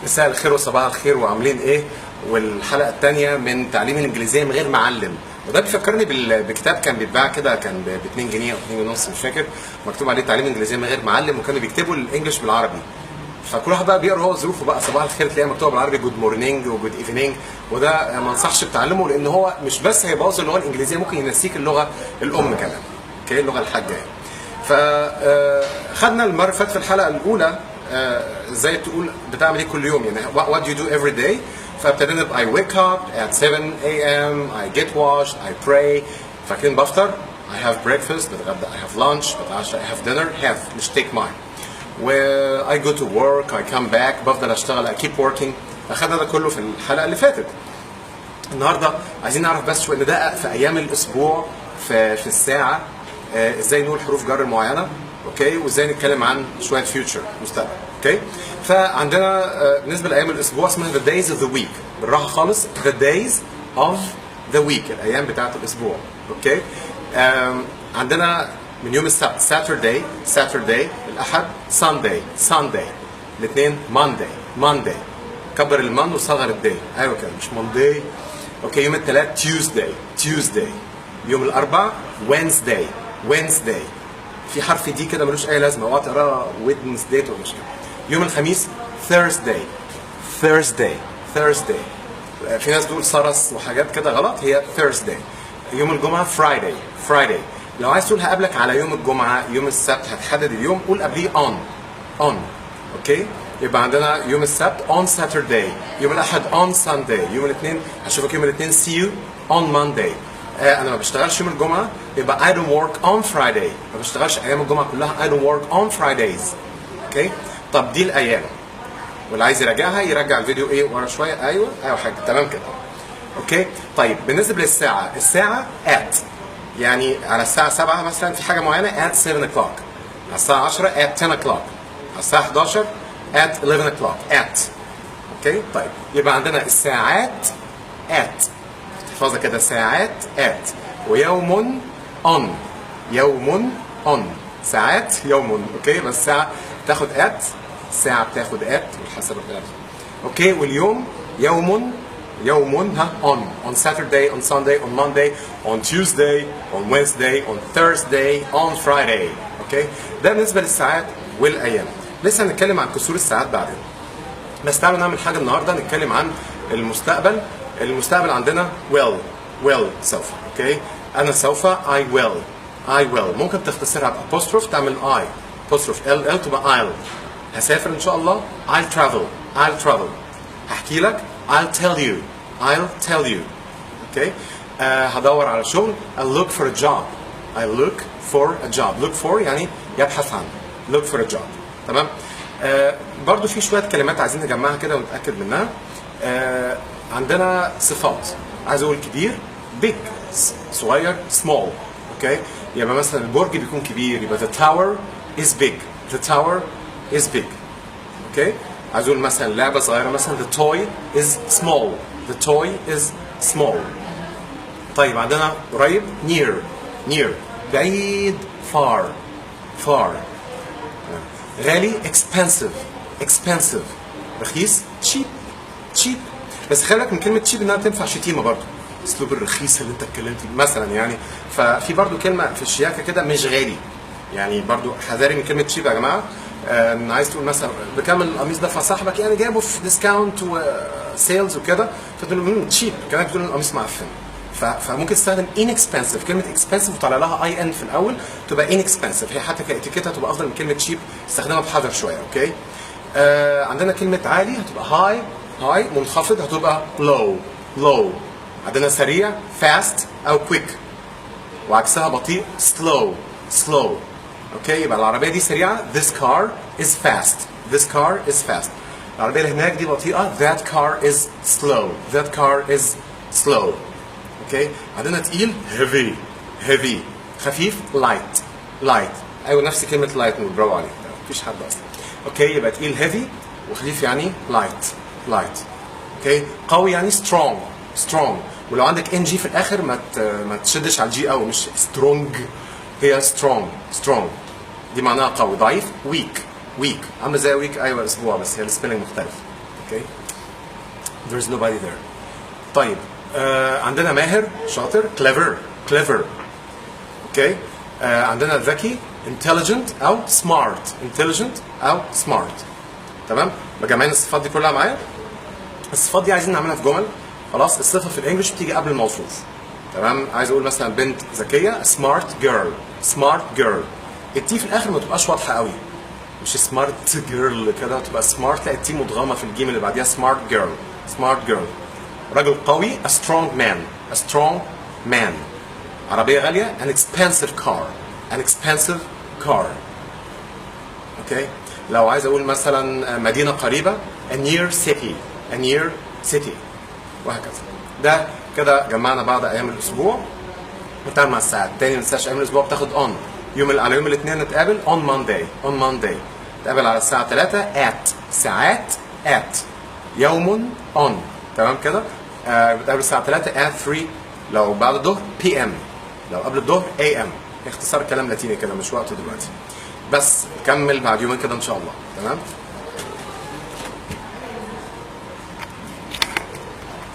مساء الخير وصباح الخير وعاملين ايه؟ والحلقه الثانيه من تعليم الانجليزيه من غير معلم. وده بيفكرني بكتاب كان بيتباع كده، كان ب 2 جنيه او 2 ونص مش فاكر، مكتوب عليه تعليم الانجليزيه من غير معلم، وكانوا بيكتبوا الانجليش بالعربي. فكل واحد بقى بيقرا هو ظروفه بقى، صباح الخير تلاقيها مكتوبه بالعربي جود مورنينج وجود ايفنينج، وده ما انصحش بتعلمه لان هو مش بس هيبوظ اللغه الانجليزيه، ممكن ينسيك اللغه الام كمان. اوكي، اللغه الحاجه يعني. فخدنا المره اللي فاتت في الحلقه الاولى ازاي تقول بتعمل ايه كل يوم، يعني what you do every day. فابتدينا ب I wake up at 7 a.m. I get washed, I pray. فاكرين بفطر I have breakfast، بتغدى I have lunch، بتعشى I have dinner، have مش take mine. و I go to work, I come back، بفضل اشتغل I keep working. اخدنا ده كله في الحلقه اللي فاتت. النهارده عايزين نعرف بس شويه ندقق في ايام الاسبوع في الساعه، ازاي نقول حروف جر معينه، اوكي، وازاي نتكلم عن شويه فيوتشر مستقبل. اوكي، فعندنا بالنسبه لايام الاسبوع اسمها the days of the week، بالراحه خالص the days of the week، الايام بتاعه الاسبوع. اوكي، عندنا من يوم السبت Saturday، الاحد Sunday، الاثنين Monday، كبر المان وصغر الداي، ايوه كده مش Monday. اوكي، يوم الثلاث Tuesday، يوم الاربع Wednesday، في حرف دي كده ملوش اي لازمه، اوعى تقراها Wednesday ولا مش كده. يوم الخميس Thursday، في ناس تقول سرس وحاجات كده غلط، هي Thursday. يوم الجمعه Friday. لو عايز تقول هقابلك على يوم الجمعه يوم السبت، هتحدد اليوم، قول قبليه on. اوكي، يبقى عندنا يوم السبت on Saturday، يوم الاحد on Sunday، يوم الاثنين هشوفك يوم الاثنين see you on Monday. انا ما بشتغلش يوم الجمعه، يبقى I don't work on Friday، ما بشتغلش ايام الجمعه كلها I don't work on Fridays. اوكي، طب دي الايام، واللي عايز يراجعها يرجع الفيديو ايه ورا شويه. ايوه حاجه تمام كده. اوكي، طيب بالنسبه للساعه، الساعه at، يعني على الساعه 7 مثلا في حاجه معينه at 7 o'clock، على الساعه 10 at 10 o'clock، على الساعه 11 at 11 o'clock at. اوكي، طيب يبقى عندنا الساعات at، احفظها كده، ساعات at، ويوم on، ساعات يوم. اوكي، بس ساعه بتاخد at، ساعه بتاخد at والحسب بتاعها. اوكي، واليوم يوم ها on Saturday، on Sunday، on Monday، on Tuesday، on Wednesday، on Thursday، on Friday. اوكي، ده بالنسبه للساعات والايام. لسه هنتكلم عن كسور الساعات بعدين، بس تعالوا نعمل حاجه النهارده، نتكلم عن المستقبل. المستقبل عندنا will سوف. اوكي، انا سوف I will، ممكن تختصرها بapostrophe، تعمل I apostrophe ll تبقى I'll. هسافر ان شاء الله I'll travel. هحكي لك I'll tell you. اوكي، هدور على شغل I'll look for يعني يبحث عن look for a job. تمام. برضو في شويه كلمات عايزين نجمعها كده ونتاكد منها. عندنا صفات، عايز اقول كبير big، صغير small. اوكي، يبقى مثلا البرج بيكون كبير، يبقى the tower is big. اوكي، عايز اقول مثلا لعبه صغيره، مثلا the toy is small. طيب عندنا قريب near، بعيد far. غالي expensive، رخيص cheap. بس خلي بالك من كلمه cheap انها تنفع شتيمه برضو، اسلوب الرخيص اللي انت اتكلمت مثلا يعني. ففي برضو كلمه في الشياكه كده مش غالي، يعني برضو حذاري من كلمه cheap يا جماعه. عايز تقول مثلا بكام القميص ده فصاحبك، يعني جايبه في ديسكاونت وسيلز وكده، فتقول له cheap، كانك بتقول القميص معفن. فممكن تستخدم inexpensive، كلمه expensive وطلع لها اي ان في الاول تبقى inexpensive، هي حتى كاتيكيتها تبقى افضل من كلمه cheap، استخدمها بحذر شويه. اوكي، عندنا كلمه عالي هتبقى high، منخفض هتبقى low. عندنا سريع fast او quick، وعكسها بطيء slow. اوكي، يبقى العربيه دي سريعه this car is fast. العربيه اللي هناك دي بطيئه that car is slow. اوكي، عندنا تقيل heavy، خفيف light. ايوه نفس كلمه light، برافو عليك، مفيش حد اصلا. اوكي، يبقى تقيل heavy، وخفيف يعني light. اوكي، قوي يعني strong، ولو عندك ان جي في الاخر ما تشدش على الجي قوي، مش strong، هي strong دي معناها قوي. ضعيف weak، عامله زي ويك، ايوه اسبوع، بس هي السبيلنج مختلف. اوكي. there's nobody there. طيب عندنا ماهر شاطر clever. اوكي. عندنا ذكي intelligent او smart. تمام. مجمعين الصفات دي كلها معايا. الصفات دي عايزين نعملها في جمل. خلاص. الصفه في الانجليش بتيجي قبل الموصوف. تمام. عايز اقول مثلا بنت ذكيه smart girl. التي في الاخر ما تبقاش واضحه قوي، مش سمارت جيرل كده تبقى سمارت، لا التي مدغمه في الجيم اللي بعديها سمارت جيرل. راجل قوي a strong man. عربيه غاليه an expensive car. اوكي. لو عايز اقول مثلا مدينه قريبه a near city وهكذا. ده كده جمعنا بعض ايام الاسبوع بتعمل مع الساعات. تاني ما تنساش ايام الاسبوع بتاخد on على يوم الاثنين نتقابل on Monday نتقابل على الساعه 3 ساعات يوم on. تمام كده. بتقابل الساعه 3 at 3 لو بعد الظهر PM لو قبل الظهر AM. اختصار كلام لاتيني كده مش وقته دلوقتي، بس نكمل بعد يومين كده ان شاء الله. تمام.